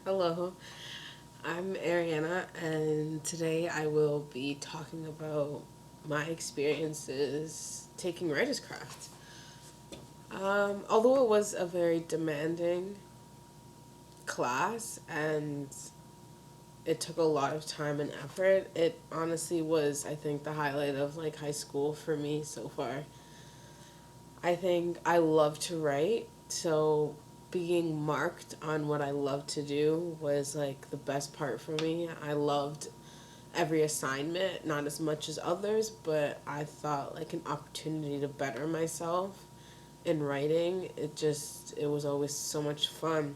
Hello, I'm Ariana, and today I will be talking about my experiences taking writer's craft. Although it was a very demanding class and it took a lot of time and effort, it honestly was, I think, the highlight of like high school for me so far. I think I love to write, so being marked on what I love to do was like the best part for me. I loved every assignment, not as much as others, but I thought like an opportunity to better myself in writing. It was always so much fun.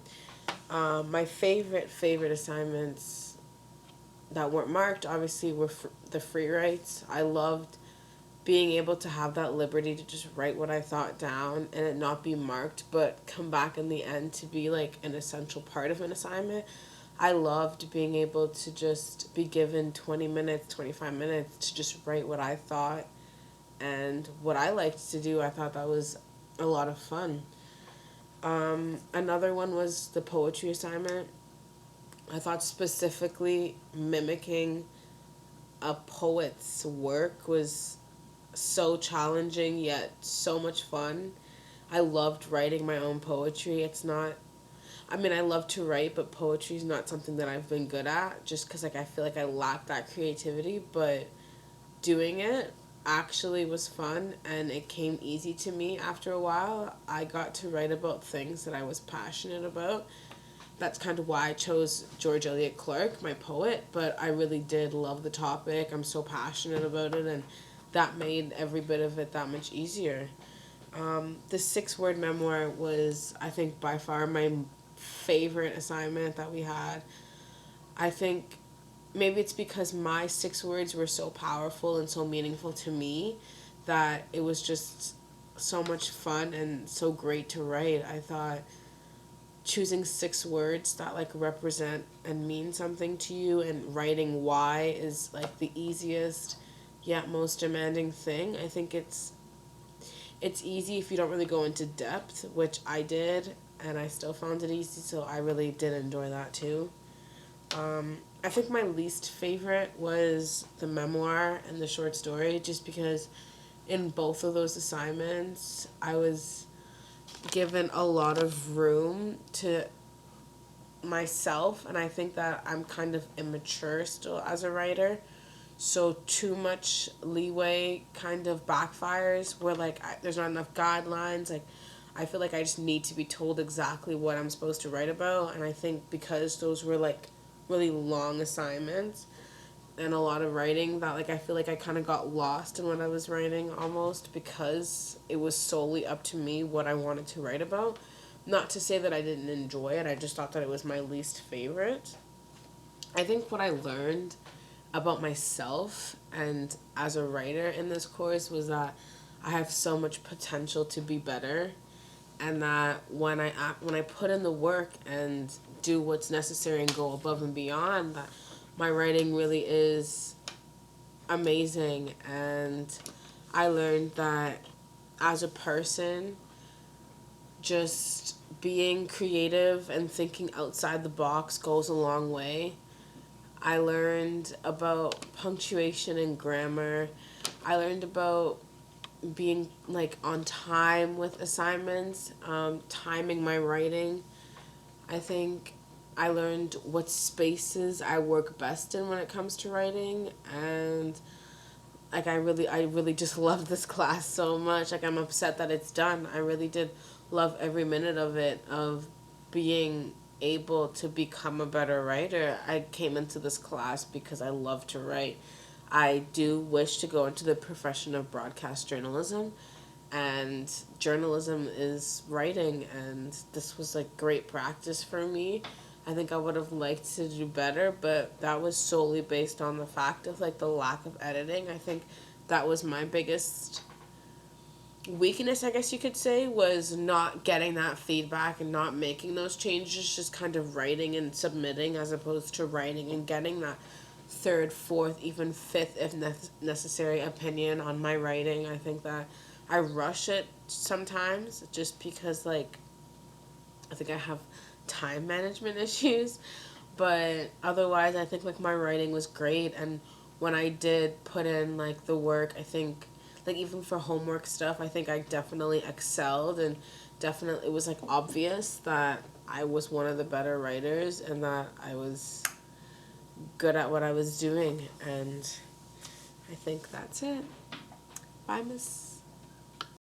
My favorite assignments that weren't marked obviously were the free writes. I loved being able to have that liberty to just write what I thought down and it not be marked, but come back in the end to be like an essential part of an assignment. I loved being able to just be given 20 minutes, 25 minutes to just write what I thought and what I liked to do. I thought that was a lot of fun. Another one was the poetry assignment. I thought specifically mimicking a poet's work was so challenging yet so much fun. I loved writing my own poetry. I love to write, but poetry is not something that I've been good at just cuz like I feel like I lack that creativity, but doing it actually was fun and it came easy to me after a while. I got to write about things that I was passionate about. That's kind of why I chose George Eliot Clark, my poet, but I really did love the topic. I'm so passionate about it, and that made every bit of it that much easier. The 6 word memoir was, I think, by far my favorite assignment that we had. I think maybe it's because my 6 words were so powerful and so meaningful to me that it was just so much fun and so great to write. I thought choosing 6 words that like represent and mean something to you and writing why is like the easiest yet most demanding thing. I think it's easy if you don't really go into depth, which I did and I still found it easy, so I really did enjoy that too. I think my least favorite was the memoir and the short story just because in both of those assignments I was given a lot of room to myself, and I think that I'm kind of immature still as a writer. So too much leeway kind of backfires where like there's not enough guidelines. Like I feel like I just need to be told exactly what I'm supposed to write about, and I think because those were like really long assignments and a lot of writing that like I feel like I kind of got lost in what I was writing almost because it was solely up to me what I wanted to write about. Not to say that I didn't enjoy it, I just thought that it was my least favorite. I think what I learned about myself and as a writer in this course was that I have so much potential to be better, and that when I put in the work and do what's necessary and go above and beyond, that my writing really is amazing. And I learned that as a person, just being creative and thinking outside the box goes a long way. I learned about punctuation and grammar. I learned about being like on time with assignments, timing my writing. I think I learned what spaces I work best in when it comes to writing, and like I really just love this class so much. Like I'm upset that it's done. I really did love every minute of it, of being able to become a better writer. I came into this class because I love to write. I do wish to go into the profession of broadcast journalism, and journalism is writing, and this was like great practice for me. I think I would have liked to do better, but that was solely based on the fact of like the lack of editing. I think that was my biggest weakness, I guess you could say, was not getting that feedback and not making those changes, just kind of writing and submitting as opposed to writing and getting that third, fourth, even fifth, if necessary, opinion on my writing. I think that I rush it sometimes just because, like, I think I have time management issues. But otherwise, I think like my writing was great, and when I did put in like the work, I think like even for homework stuff, I think I definitely excelled, and definitely it was like obvious that I was one of the better writers and that I was good at what I was doing, and I think that's it. Bye, Miss.